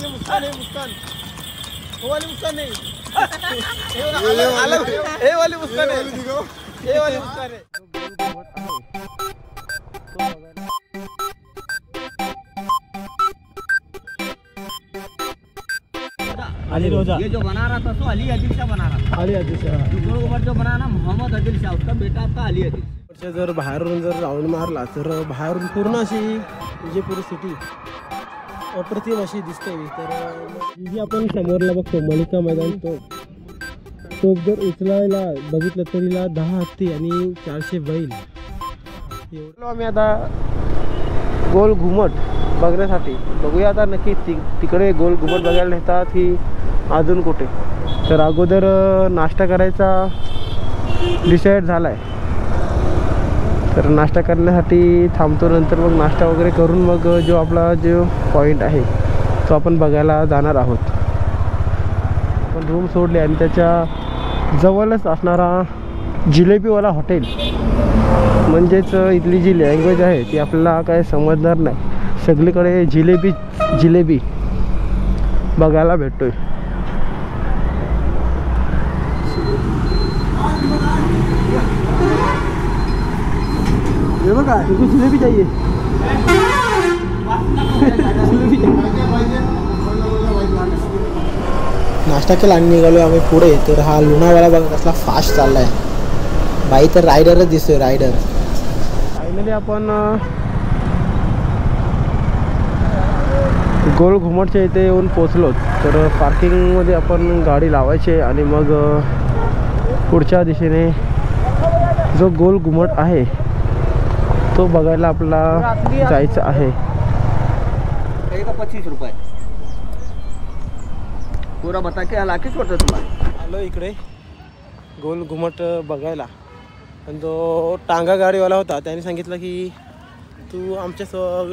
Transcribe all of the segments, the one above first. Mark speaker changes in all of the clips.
Speaker 1: अपनी मुस्कान है, मुस्कान वो वाली मुस्कान नहीं, ये वाली मुस्कान है, ये वाली मुस्कान है। अली रोजा
Speaker 2: ये जो बना रहा था तो अली आदिल शाह बना रहा था।
Speaker 1: अली आदिल शाह
Speaker 2: गोल जो बना ना मोहम्मद आदिल शाह, उसका बेटा था अली आदिल।
Speaker 1: जर बाहेरून जर राऊंड मारला तर बाहेरून पूर्ण अशी विजयपूर सिटी अप्रतिम अशी दिसते। तर जी आपण समोरला बघतो मलिका मैदान, तो जर उचलायला बघितलं तरीला 10 हत्ती आणि 400 बैल एवढं। आम्ही आता गोल घुमट बघण्यासाठी बघूया आता नक्की तिकडे गोल घुमट बघायला नेतात की अजून कुठे। तर अगोदर नाश्ता करायचा डिसाईड झाला आहे, तर नाश्ता करण्यासाठी थांबतो। नंतर मग नाश्ता वगैरे करून मग जो आपला जो पॉईंट आहे तो आपण बघायला जाणार आहोत। आपण रूम सोडले आणि त्याच्या जवळच असणारा जिलेबीवाला हॉटेल, म्हणजेच इथली जी लँग्वेज आहे ती आपल्याला काय समजणार नाही, सगळीकडे जिलेबी जिलेबी बघायला भेटतोय। ये बघा तुझी जिलेबी चाहिए, नाश्ता केला आणि निघालो आम्ही पुढे। तर हा लुणावाला बघा कसला फास्ट चाललाय, बाई तर रायडरच दिसतोय, रायडर। फायनली आपण गोल घुमटच्या इथे येऊन पोचलो। तर पार्किंगमध्ये आपण गाडी लावायची आणि मग पुढच्या दिशेने जो गोल घुमट आहे तो बघायला आपल्याला जायचं आहे।
Speaker 2: 25 रुपये पूरा बता के आला की छोटं तुम्हाला।
Speaker 1: आलो इकडे गोल घुमट बघायला, आणि जो टांगा गाडीवाला होता त्याने सांगितलं की तू आमच्या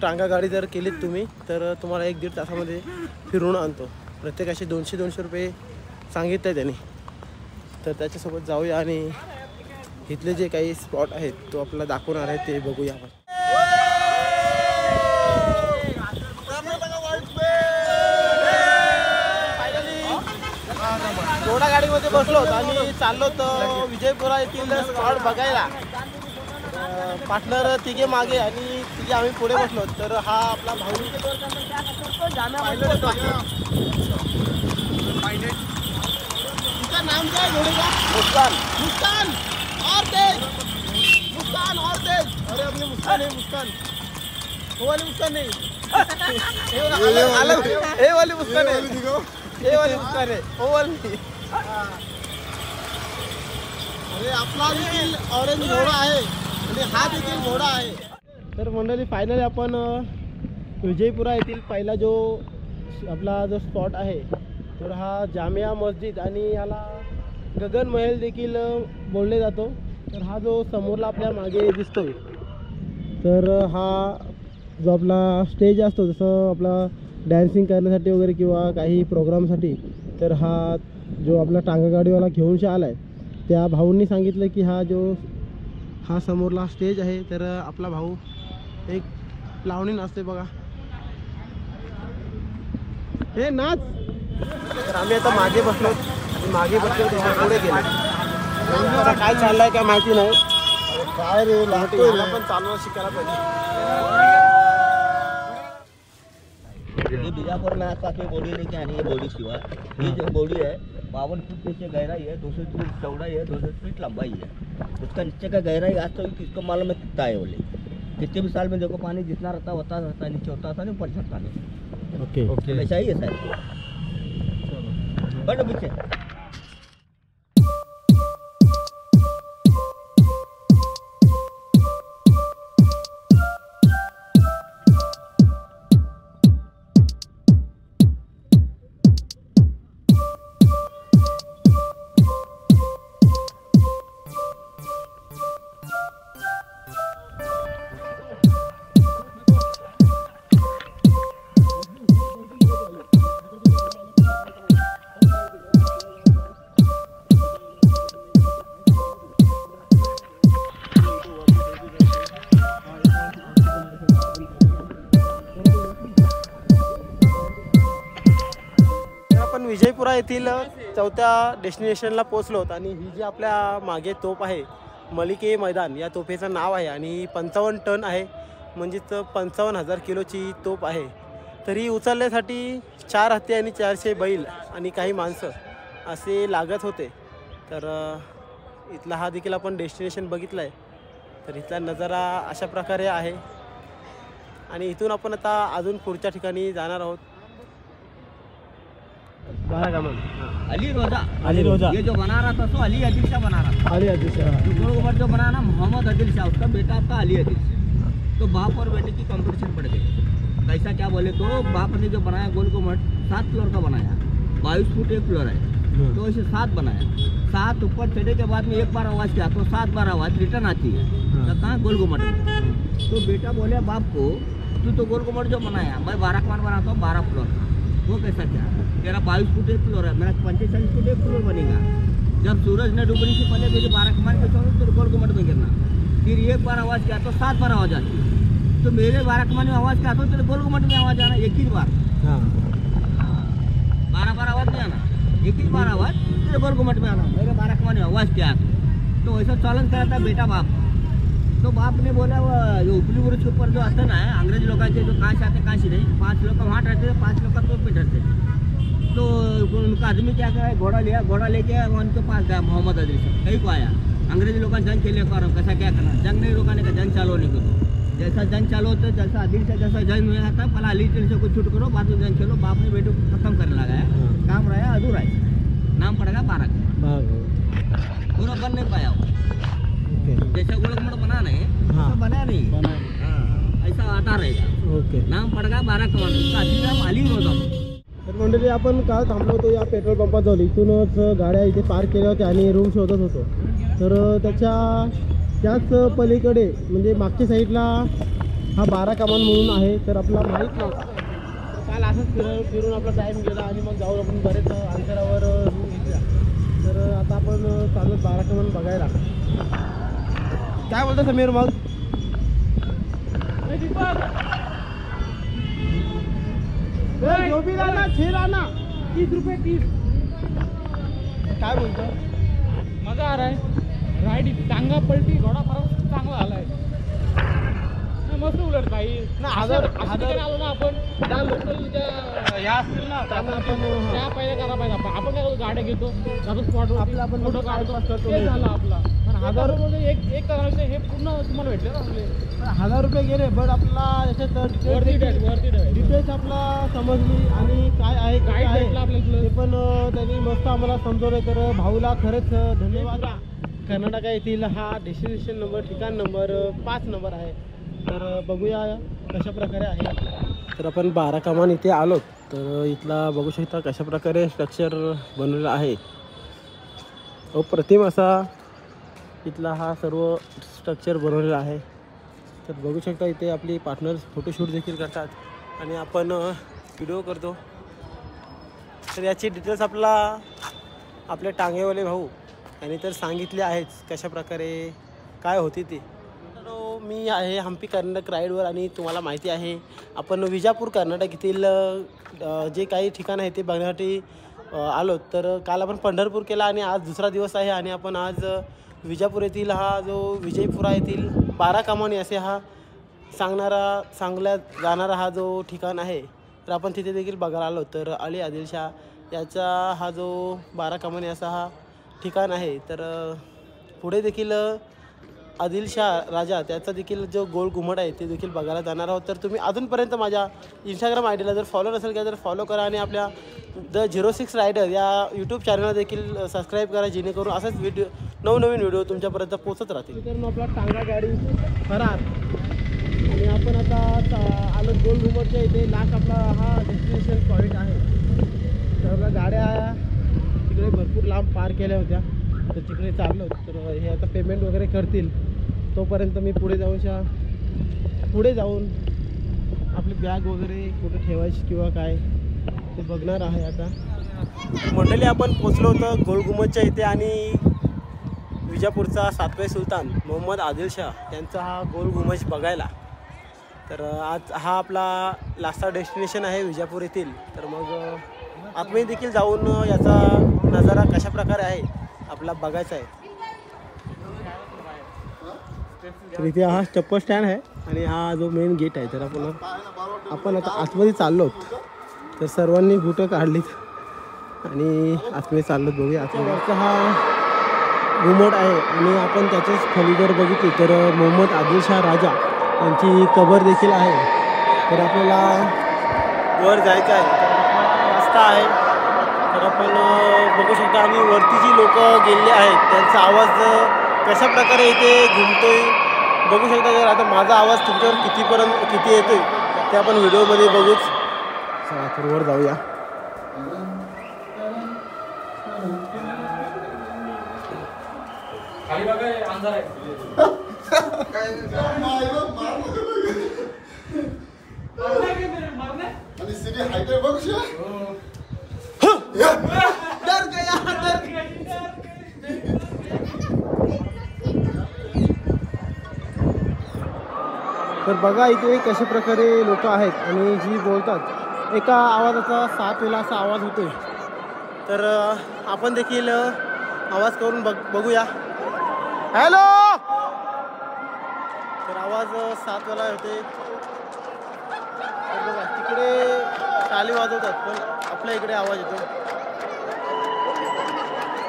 Speaker 1: टांगा गाडी जर केलीत तुम्ही तर तुम्हाला 1-1.5 तासामध्ये फिरून आणतो। प्रत्येकाचे 200-200 रुपये सांगितलं त्याने। तर त्याच्यासोबत जाऊया आणि इथले जे काही स्पॉट आहेत तो आपल्याला दाखवणार आहे ते बघूया आपण। घोडा गाडीमध्ये बसलो आणि चाललो तर विजयपुरा येथील स्पॉट बघायला। पार्टनर तिघे मागे आणि तिघे आम्ही पुढे बसलो। तर हा आपला भाऊ तुमचं नाम काय घोडे का? मुस्कान। मुस्कान और तेज, मुस्कान और तेज। अरे अपनी मुस्कान है, मुस्कान वो वाली मुस्कान नहीं, ये वाली मुस्कान है, ये वाली मुस्कान है, वो वाली नहीं। अरे आपला देखील ऑरेंज घोडा आहे आणि हा देखील घोडा आहे। तर मंडळी फायनली आपण विजयपुरा येथील पहिला जो आपला जो स्पॉट आहे तर हा जामिया मस्जिद आणि याला गगन महल देखील बोलले जातो। तर हा जो समोरला आपल्या मागे दिसतोय तर हा जो आपला स्टेज असतो, जसं आपला डान्सिंग करण्यासाठी वगैरे किंवा काही प्रोग्रामसाठी, तर हा जो आपला टांगा गाडीवाला घेऊन आला आहे त्या भाऊंनी सांगितलं की हा समोरला स्टेज आहे। तर आपला भाऊ एक लावणी नाचते बघा, हे नाच। तर आम्ही आता मागे बसलो पुढे गेलो। काय चाललंय काय माहिती नाही, काय रे लागतोय पण चालू शिकायला पाहिजे।
Speaker 2: ये बीजापुर में आसपास में बॉडी लेके आनी है। बॉडी शिवा ये जो बॉडी है 52 फीट से गहराई है, 200 फीट चौड़ाई है, 200 फीट लंबाई है। उसका नीचे का गहराई आज तो किसको मालूम है कितना है। बोले कितने भी साल में देखो पानी जितना रहता होता रहता है, नीचे होता था नहीं, ऊपर चढ़ता नहीं। ओके वैसा ही है शायद। बट पीछे
Speaker 1: विजयपुरा येथील चौथ्या डेस्टिनेशनला पोहोचलो आहोत आणि ही जी आपल्या मागे तोफ आहे मलिके मैदान या तोफेचं नाव आहे आणि 55 टन आहे, म्हणजेच 55,000 किलोची तोफ आहे. तरी उचलण्यासाठी 4 हत्ती आणि 400 बैल आणि काही माणसं असे लागत होते. तर इथला हा देखील आपण डेस्टिनेशन बघितलं आहे. तर इथला नजारा अशा प्रकारे आहे आणि इथून आपण आता अजून पुढच्या ठिकाणी जाणार आहोत.
Speaker 2: अली रोजा,
Speaker 1: अली रोजा,
Speaker 2: ये जो बना रहा था सो अली आदिल शाह बना रहा था.
Speaker 1: अली आदिल शाह,
Speaker 2: जो गोल घुमट जो बना ना मोहम्मद आदिल शाह, उसका बेटा था अली आदिल शाह. तो बाप और बेटे की कंपटीशन पड़ गई. कैसा क्या बोले तो बाप ने जो बनाया गोल घुमट 7 फ्लोर का बनाया, 22 फुट 1 फ्लोर है, तो इसे 7 बनाया. 7 ऊपर चढ़े के बाद में एक बार आवाज़ किया तो 7 बार आवाज़ रिटर्न आती है. तो कहाँ गोल घुमट में. तो बेटा बोले बाप को तू तो गोल घुमट जो बनाया मैं 12 कमान बनाता हूँ 12 फ्लोर का, वो कैसा क्या, तेरा 22 फुट 1 फ्लोर है, मेरा 45 फुट 1 फ्लोर बनेगा. जब सूरज ने डूबने से पहले मुझे 12 कमान पे छोड़ो तो गोल घुमट में गिरना. फिर एक बार आवाज़ किया तो 7 बार आवाज़ आती है. तो मेरे 12 कमान में आवाज़ किया तो गोल घुमट में आवाज़ आना एक ही बार. 12 बार आवाज़ नहीं आना, एक ही बार आवाज़ तेरे गोल घुमट में आना. मेरे 12 कमान में आवाज़ किया तो वैसा चलन करा था बेटा बाप. तो बाप ने बोला वो उपली बुरुज के ऊपर जो आता ना है अंग्रेज लोग के जो कहाँ से आते कहाँ से नहीं, 5 लोग वहाँ रहते थे, 5 लोग का तोप पे रहते थे. तो उनका आदमी क्या करा, घोड़ा लिया, घोड़ा लेके उनके पास गया मोहम्मद आदिल शाह. कहीं को आया अंग्रेज लोग जंग के लिए कर कैसा क्या करना, जंग नहीं रोकाने का, जंग चालू होने को. तो जैसा जंग चालू होता है जैसा आदिल शाह जैसा जंग हुआ था पहला अली से कुछ छूट करो बाद में जंग खेलो. बाप ने बेटे को खत्म करने लगा है, काम रहा अधूरा है. नाम पड़ेगा 12 पूरा बन नहीं पाया वो. जैसा गोल घुमट बना नहीं तो बना नहीं. हाँ, ऐसा आता रहेगा.
Speaker 1: ओके.
Speaker 2: नाम पड़ेगा 12 कमान, उसका असली नाम अली रोजा.
Speaker 1: तर मंडळी आपण काल थांबलो होतो या पेट्रोल पंपात जाऊन. इथूनच गाड्या इथे पार्क केल्या होत्या आणि रूम शोधत होतो. तर त्याच पलीकडे म्हणजे मागच्या साईडला हा 12 कमान म्हणून आहे. तर आपला माहीत नव्हता. तर काल असंच फिरून आपला टाईम गेला आणि मग जाऊन आपण बरेच अंतरावर रूम घेतला. तर आता आपण चालू 12 कमान बघायला. काय बोलतो समीर मग? जो भी लाना 6 लाना 30 रुपये 30. काय बोलतो?
Speaker 3: मजा आ रहा है. राइड टांगा पलटी घोडा फरक चांगला झालाय. मस्त उलट भाई
Speaker 1: ना हजार
Speaker 3: आलो ना आपण त्या लोकलच्या ह्या असतील ना
Speaker 1: त्यांना आपण
Speaker 3: त्या पहिल्या करा पाहिजे. आपण काय गाड्या घेतो जातो स्पॉट
Speaker 1: आपला आपण
Speaker 3: फोटो काढतो
Speaker 1: करतो.
Speaker 3: ते झालं आपला.
Speaker 1: पण 1000
Speaker 3: एक करायचं हे पूर्ण तुम्हाला भेटले ना आपले
Speaker 1: 1000 रुपये गेले. बट आपला याच्यात
Speaker 3: वरती
Speaker 1: डिटेल्स आपला समजली आणि काय आहे काय आहे
Speaker 3: भेटलं आपल्याला
Speaker 1: ते पण त्यांनी मस्त आम्हाला समजवलं. तर भाऊला खरंच धन्यवाद. कर्नाटक येथील हा डेस्टिनेशन नंबर ठिकाण नंबर 5 नंबर आहे. तर बघूया कशा प्रकारे आहे. तर आपण 12 कमान इथे आलो. तर इथला बघू शकता कशा प्रकारे स्ट्रक्चर बनवलेलं आहे. अप्रतिम असा इथला हा सर्व स्ट्रक्चर बनवलेला आहे. तर बघू शकता इथे आपली पार्टनर्स फोटोशूट देखील करतात आणि आपण व्हिडिओ करतो. तर याची डिटेल्स आपले टांगेवाले भाऊ यांनी तर सांगितले आहेच कशा प्रकारे काय होती ती. तर मी आहे हम्पी कर्नाटक राईडवर आणि तुम्हाला माहिती आहे आपण विजापूर कर्नाटक येथील जे काही ठिकाण आहे ते बघण्यासाठी आलो. तर काल आपण पंढरपूर केला आणि आज दुसरा दिवस आहे आणि आपण आज विजापूर येथील हा जो विजयपुरा येथील 12 कमानी असे हा सांगल्या जाणारा हा जो ठिकाण आहे तर आपण तिथे देखील बघायला आलो. तर अली आदिल शाह याचा हा जो 12 कमानी असा हा ठिकाण आहे. तर पुढे देखील आदिलशाह राजा त्याचा देखील जो गोल घुमट आहे ते देखील बघायला जाणार आहोत. तर तुम्ही अजूनपर्यंत माझ्या इंस्टाग्राम आय डीला जर फॉलो नसेल केला तर फॉलो करा आणि आपल्या द 06 रायडर या यूट्यूब चॅनलला देखील सबस्क्राईब करा जेणेकरून असाच नवनवीन व्हिडिओ तुमच्यापर्यंत पोहोचत राहतील. तर आपला टांगा गाडी फरार आणि आपण आता आलो गोल घुमटच्या इथे. लास्ट आपला हा डेस्टिनेशन पॉईंट आहे. तर आपल्या गाड्या तिकडे भरपूर लांब पार केल्या होत्या तर तिकडे चाललो. तर हे आता पेमेंट वगैरे करतील तोपर्यंत मी पुढे जाऊन आपली बॅग वगैरे कुठे ठेवायची किंवा काय ते बघणार आहे. आता मंडळी आपण पोचलो होतो गोल घुमटच्या इथे आणि विजापूरचा 7वे सुलतान मोहम्मद आदिल शाह यांचा हा गोल घुमट बघायला. तर आज हा आपला लास्टचा डेस्टिनेशन आहे विजापूर येथील. तर मग आतमध्ये देखील जाऊन याचा नजारा कशा प्रकारे आहे आपला बघायचा आहे. तर इथे हा चप्पल स्टँड आहे आणि हा जो मेन गेट आहे. तर आपण आता आतमध्ये चाललो आहोत. तर सर्वांनी बुटं काढलीत आणि आतमध्ये चाललो. बघूया आतमध्येचा हा घुमट आहे आणि आपण त्याच्याच खाली जर बघितली तर मोहम्मद आदिलशाह राजा यांची कबर देखील आहे. तर आपल्याला वर जायचं आहे. तर हा रस्ता आहे. तर आपण बघू शकता आणि वरती जी लोक गेलेले आहेत त्यांचा आवाज कशा प्रकारे इथे घुमतोय बघू शकता. तर आता माझा आवाज तुमच्यावर किती येतोय ते आपण व्हिडिओमध्ये बघूच. चला तर वर जाऊया.
Speaker 3: खाली बघा अंधार आहे.
Speaker 4: आणि सिटी हायटे बघ
Speaker 1: तर बघा इथे कशा प्रकारे लोक आहेत आणि जी बोलतात एका आवाजाचा 7 वेळा असा आवाज होतोय. तर आपण देखील आवाज करून बघूया. हॅलो. तर आवाज 7 वेळा होते. तर बघा तिकडे टाळी वाजवतात पण आपल्या इकडे आवाज येतो.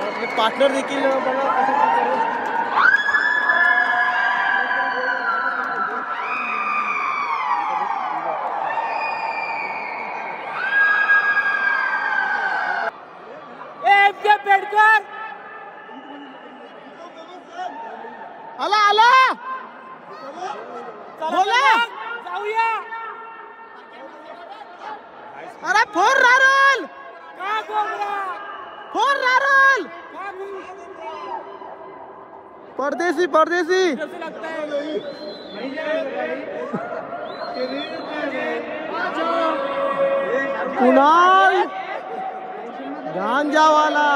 Speaker 1: आपले पार्टनर देखील बघा कशा प्रकारे
Speaker 3: पेडकर
Speaker 1: आला बोला
Speaker 3: जाऊया.
Speaker 1: अरे फोर राहुल
Speaker 3: का गोबरा
Speaker 1: फोर राहुल
Speaker 3: का
Speaker 1: परदेसी
Speaker 3: कैसे लगता है.
Speaker 1: कुणाल गांजावाला.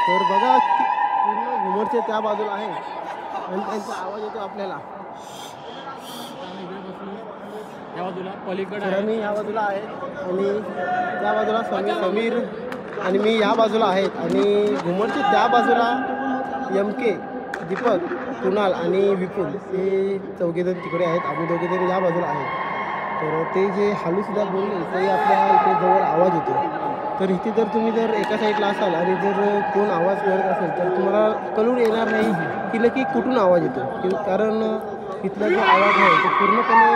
Speaker 1: तर बघा पूर्ण घुमरचे त्या बाजूला आहे आणि त्यांचा आवाज येतो आपल्याला.
Speaker 3: या बाजूला पलीकडे
Speaker 1: तर मी या बाजूला आहे आणि त्या बाजूला समीर आणि मी या बाजूला आहेत आणि घुमरचे त्या बाजूला MK दीपक कुणाल आणि विपुल हे चौघेजण तिकडे आहेत. आम्ही दोघेजण या बाजूला आहेत. तर ते जे हालूसुद्धा बोलले ते आपल्या इथे जवळ आवाज येतो. तर इथे जर तुम्ही जर एका साईडला असाल आणि जर कोण आवाज करत असेल तर तुम्हाला कळून येणार नाही की नक्की कुठून आवाज येतो. कारण इथला जो आवाज आहे तो पूर्णपणे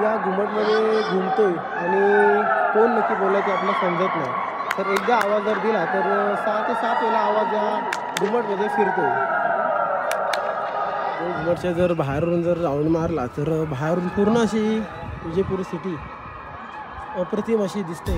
Speaker 1: या घुमटमध्ये घुमतोय आणि कोण नक्की बोलायचं ते आपल्याला समजत नाही. तर एकदा आवाज जर दिला तर 6 ते 7 वेळा आवाज या घुमटमध्ये फिरतो. घुमटच्या जर बाहेरून जर राऊंड मारला तर बाहेरून पूर्ण अशी विजयपूर सिटी अप्रतिम अशी दिसते.